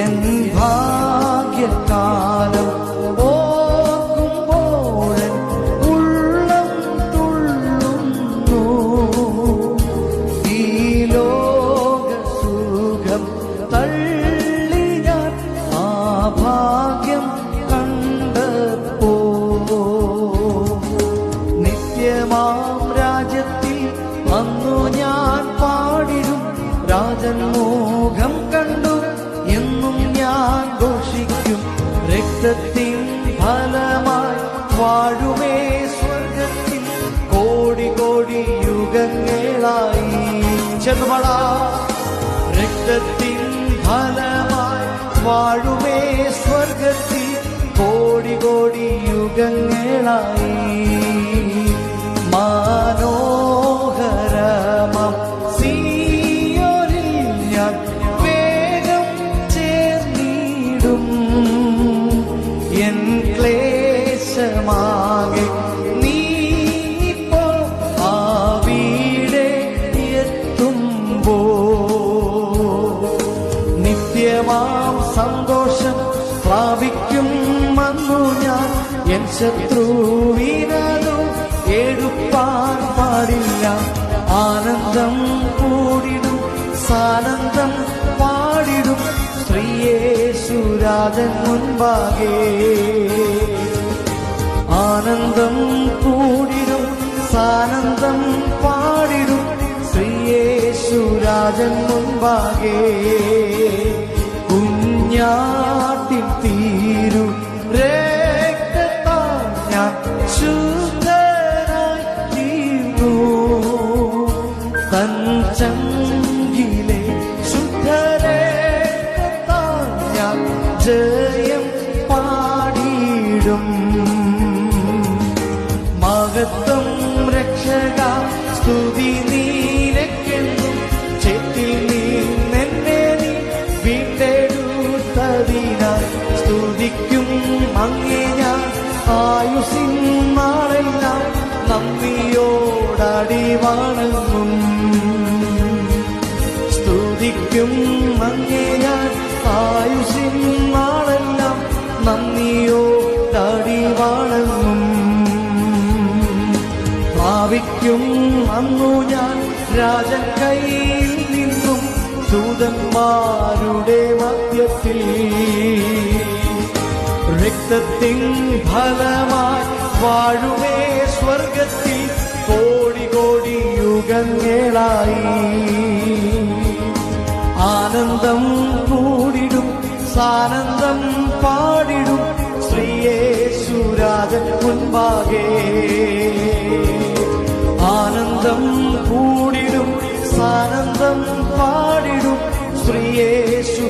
N ഭാഗ്യകാലം ഓർക്കുമ്പോഴൻ ഉള്ളം തുള്ളുന്നു. ഈ ലോകസുഖം തള്ളി ഞാൻ ആ ഭാഗ്യം കണ്ടപ്പോ നിത്യമാം രാജ്യത്തിൽ അന്നു ഞാൻ പാടിടും. രാജൻ മോഹം കണ്ടു എന്നും ഞാൻ ഘോഷിക്കും. രക്തത്തിൻ ഫലമായി വാഴുമേ സ്വർഗത്തിൽ കോടി കോടി യുഗങ്ങളായി. ചെറുമള രക്തത്തിൻ ഫലമായി വാഴുമേ സ്വർഗത്തിൽ കോടി കോടി യുഗങ്ങളായി. മനോഹരമാം സിയോനിൽ ഞാൻ വേഗം ചേർന്നിടും. എൻ ക്ലേശമാകെ നീപ്പോൾ അവിടെ എത്തുമ്പോ നിത്യമാം സന്തോഷം പ്രാപിക്കും അന്നു ഞാൻ. എൻ ശത്രുവിനതു എടുപ്പാൻ പാടില്ല. ആനന്ദം കൂടിടും സാനന്ദം പാടിടും ശ്രീയേശുരാജൻ മുൻപാകെ. ആനന്ദം കൂടിടും സാനന്ദം പാടിടും ശ്രീയേശുരാജൻ മുൻപാകെ. കുഞ്ഞാട്ടിൻ തീരു രക്തത്താൽ ഞാൻ ശുദ്ധനായി തീർന്നു. തൻ ചങ്കിലെ ശുദ്ധരക്തത്താൽ ഞാൻ ജയം പാടിയിടും. മഹത്വം രക്ഷക സ്തുതി നീനക്കെന്നും. ചെത്തിൽ നിന്നെന്നെ നീ വീണ്ടെടുത്തതിനാൽ സ്തുതിക്കും അങ്ങേ ഞാൻ. ആയുസിൻ നാളെല്ലാം നന്ദിയോടടി വണങ്ങും. സ്തുതിക്കും അങ്ങേ ഞാൻ. ആയുസിൻ നാളെല്ലാം നന്ദിയോടടി വണങ്ങും. ഭാവിക്കും അന്നു ഞാൻ രാജൻ കയ്യിൽ നിന്നും ദൂതന്മാരുടെ മധ്യത്തിൽ. രക്തത്തിൻ ഫലമായി വാഴുമേ സ്വർഗത്തിൽ കോടി കോടി യുഗങ്ങളായി. ആനന്ദം കൂടിടും സാനന്ദം പാടിടും ശ്രീയേശുരാജൻ മുൻപാകെ. ആനന്ദം കൂടിടും സാനന്ദം പാടിടും ശ്രീയേശു